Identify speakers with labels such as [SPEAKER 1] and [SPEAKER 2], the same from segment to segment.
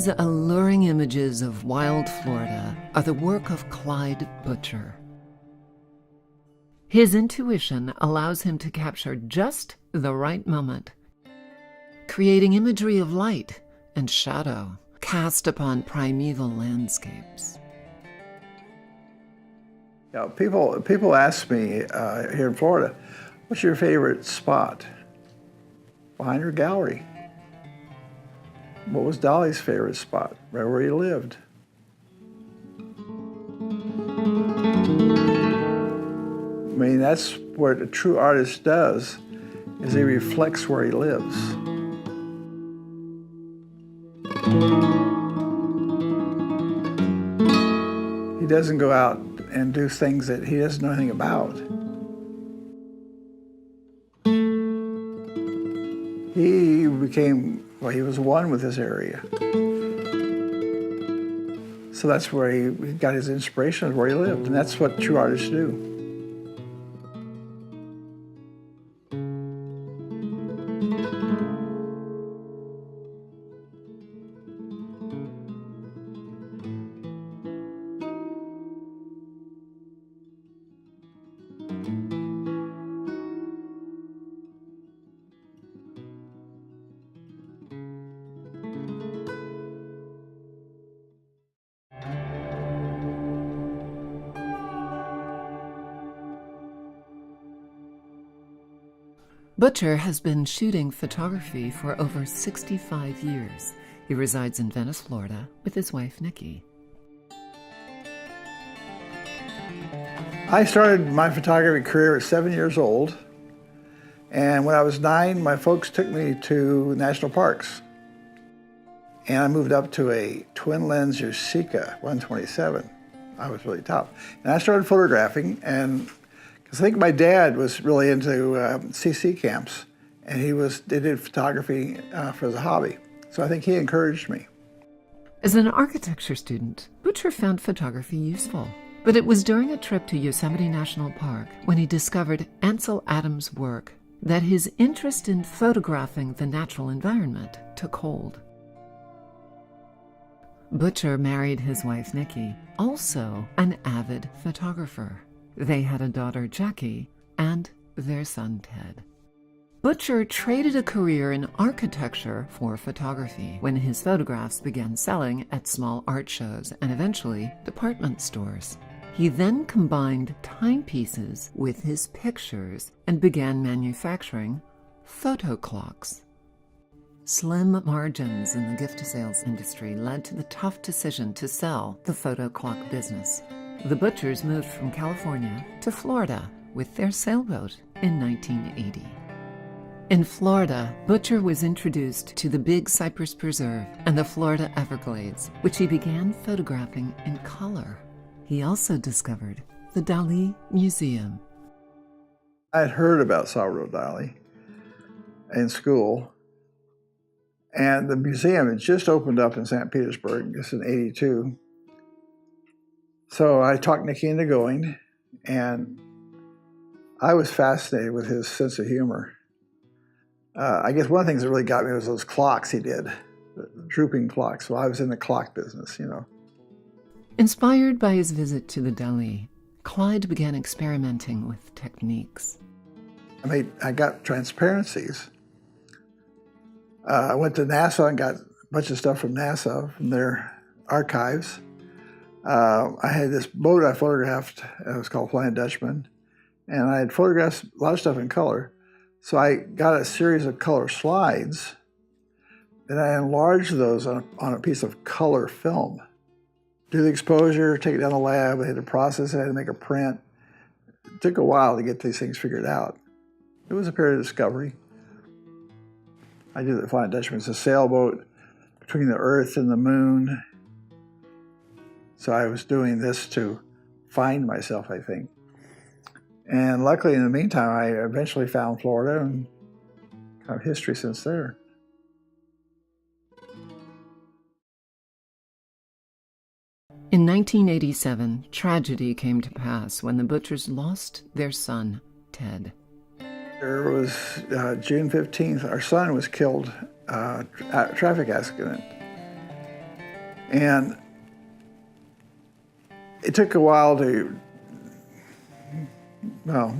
[SPEAKER 1] These alluring images of wild Florida are the work of Clyde Butcher. His intuition allows him to capture just the right moment, creating imagery of light and shadow cast upon primeval landscapes.
[SPEAKER 2] Yeah, people ask me here in Florida, what's your favorite spot? Behind your gallery. What was Dalis' favorite spot? Right where he lived. I mean, that's what a true artist does, is he reflects where he lives. He doesn't go out and do things that he doesn't know anything about. He became, well, he was one with this area. So that's where he got his inspiration, where he lived, and that's what true artists do.
[SPEAKER 1] Butcher has been shooting photography for over 65 years. He resides in Venice, Florida, with his wife, Nikki.
[SPEAKER 2] I started my photography career at 7 years old, and when I was 9, my folks took me to national parks. And I moved up to a twin-lens Yashica 127. I was really top. And I started photographing, and because I think my dad was really into CC camps, and he did photography for the hobby. So I think he encouraged me.
[SPEAKER 1] As an architecture student, Butcher found photography useful. But it was during a trip to Yosemite National Park, when he discovered Ansel Adams' work, that his interest in photographing the natural environment took hold. Butcher married his wife, Nikki, also an avid photographer. They had a daughter, Jackie, and their son, Ted. Butcher traded a career in architecture for photography when his photographs began selling at small art shows and eventually department stores. He then combined timepieces with his pictures and began manufacturing photo clocks. Slim margins in the gift sales industry led to the tough decision to sell the photo clock business. The Butchers moved from California to Florida with their sailboat in 1980. In Florida, Butcher was introduced to the Big Cypress Preserve and the Florida Everglades, which he began photographing in color. He also discovered the Dalis Museum.
[SPEAKER 2] I had heard about Salvador Dali in school, and the museum had just opened up in St. Petersburg, just in '82. So I talked Nikki into going, and I was fascinated with his sense of humor. I guess one of the things that really got me was those clocks he did, the drooping clocks. So I was in the clock business, you know.
[SPEAKER 1] Inspired by his visit to the Dalis, Clyde began experimenting with techniques.
[SPEAKER 2] I got transparencies. I went to NASA and got a bunch of stuff from NASA, from their archives. I had this boat I photographed, it was called Flying Dutchman, and I had photographed a lot of stuff in color. So I got a series of color slides, and I enlarged those on a piece of color film. Do the exposure, take it down to the lab, I had to process it, I had to make a print. It took a while to get these things figured out. It was a period of discovery. I did the Flying Dutchman. It's a sailboat between the Earth and the Moon. So I was doing this to find myself, I think. And luckily, in the meantime, I eventually found Florida, and kind of history since there.
[SPEAKER 1] In 1987, tragedy came to pass when the Butchers lost their son, Ted.
[SPEAKER 2] There was June 15th, our son was killed at a traffic accident. And it took a while to, well,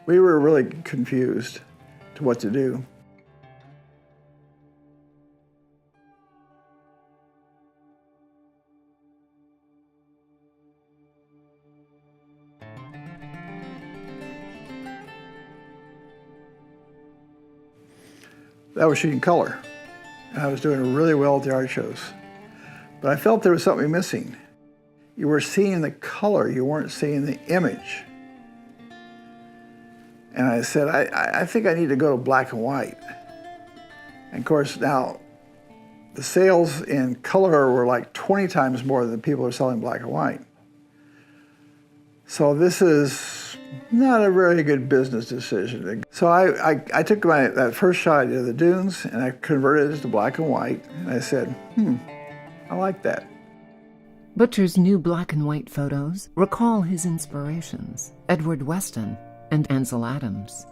[SPEAKER 2] we were really confused to what to do. That was shooting color, and I was doing really well at the art shows. But I felt there was something missing. You were seeing the color, you weren't seeing the image. And I said, I think I need to go to black and white. And of course, now, the sales in color were like 20 times more than people are selling black and white. So this is not a very good business decision. So I took that first shot of the dunes and I converted it to black and white. And I said, I like that.
[SPEAKER 1] Butcher's new black and white photos recall his inspirations, Edward Weston and Ansel Adams.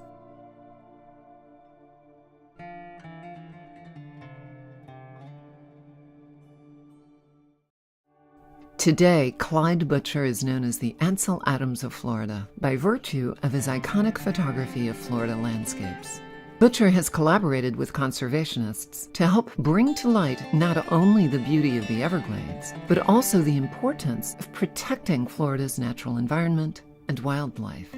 [SPEAKER 1] Today, Clyde Butcher is known as the Ansel Adams of Florida by virtue of his iconic photography of Florida landscapes. Butcher has collaborated with conservationists to help bring to light not only the beauty of the Everglades, but also the importance of protecting Florida's natural environment and wildlife.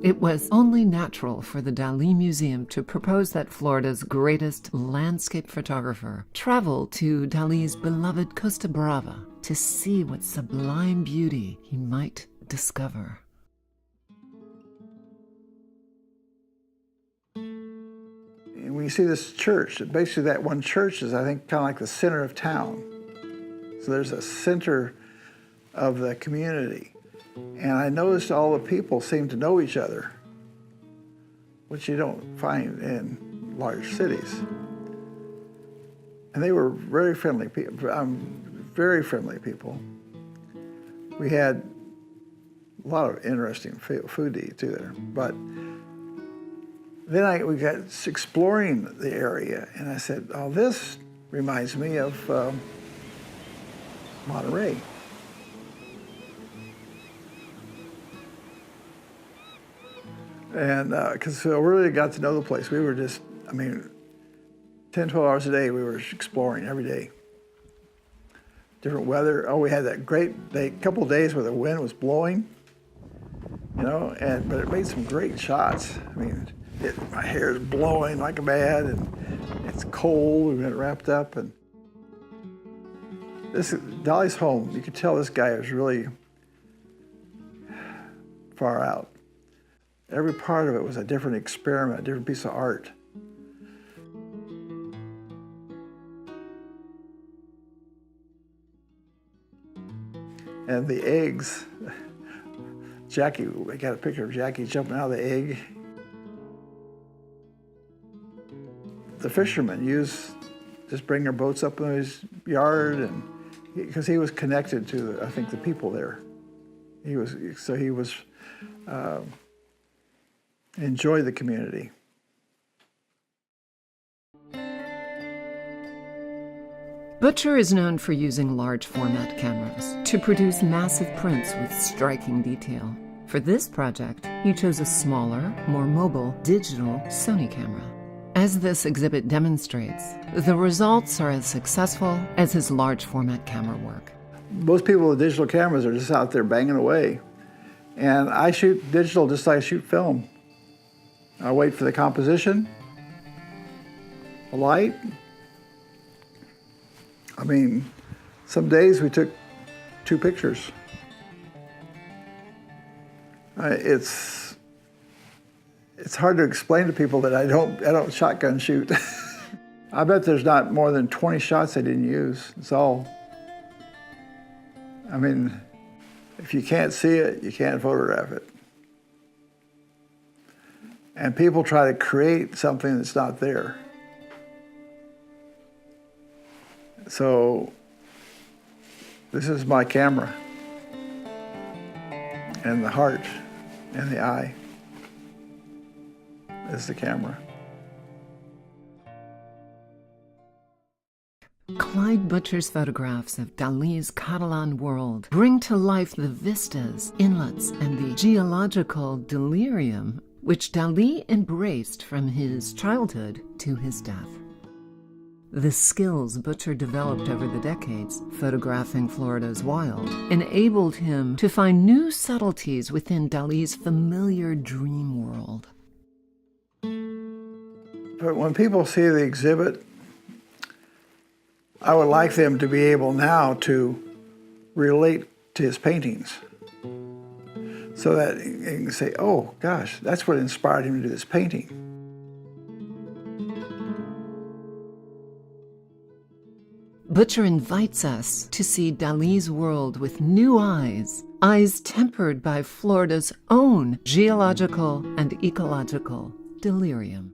[SPEAKER 1] It was only natural for the Dalis Museum to propose that Florida's greatest landscape photographer travel to Dalis' beloved Costa Brava to see what sublime beauty he might discover.
[SPEAKER 2] And when you see this church, basically that one church is, I think, kind of like the center of town. So there's a center of the community. And I noticed all the people seemed to know each other, which you don't find in large cities. And they were very friendly people, very friendly people. We had a lot of interesting food to eat too there. But then we got exploring the area, and I said, oh, this reminds me of Monterey. And because we really got to know the place. We were just, 10, 12 hours a day, we were exploring every day. Different weather. Oh, we had that great day, couple of days where the wind was blowing, but it made some great shots. My hair is blowing like mad, and it's cold, we got wrapped up. And this Dalis' home, you could tell this guy was really far out. Every part of it was a different experiment, a different piece of art. And the eggs, Jackie, we got a picture of Jackie jumping out of the egg. The fishermen just bring their boats up in his yard, and because he was connected to, I think, the people there. He was enjoy the community.
[SPEAKER 1] Butcher is known for using large format cameras to produce massive prints with striking detail. For this project, he chose a smaller, more mobile, digital Sony camera. As this exhibit demonstrates, the results are as successful as his large format camera work.
[SPEAKER 2] Most people with digital cameras are just out there banging away. And I shoot digital just like I shoot film. I wait for the composition, the light. Some days we took 2 pictures. It's hard to explain to people that I don't shotgun shoot. I bet there's not more than 20 shots I didn't use. It's all. If you can't see it, you can't photograph it. And people try to create something that's not there. So this is my camera. and the heart and the eye is the camera.
[SPEAKER 1] Clyde Butcher's photographs of Dali's Catalan world bring to life the vistas, inlets, and the geological delirium which Dali embraced from his childhood to his death. The skills Butcher developed over the decades, photographing Florida's wild, enabled him to find new subtleties within Dali's familiar dream world.
[SPEAKER 2] But when people see the exhibit, I would like them to be able now to relate to his paintings, so that you can say, oh gosh, that's what inspired him to do this painting.
[SPEAKER 1] Butcher invites us to see Dali's world with new eyes, eyes tempered by Florida's own geological and ecological delirium.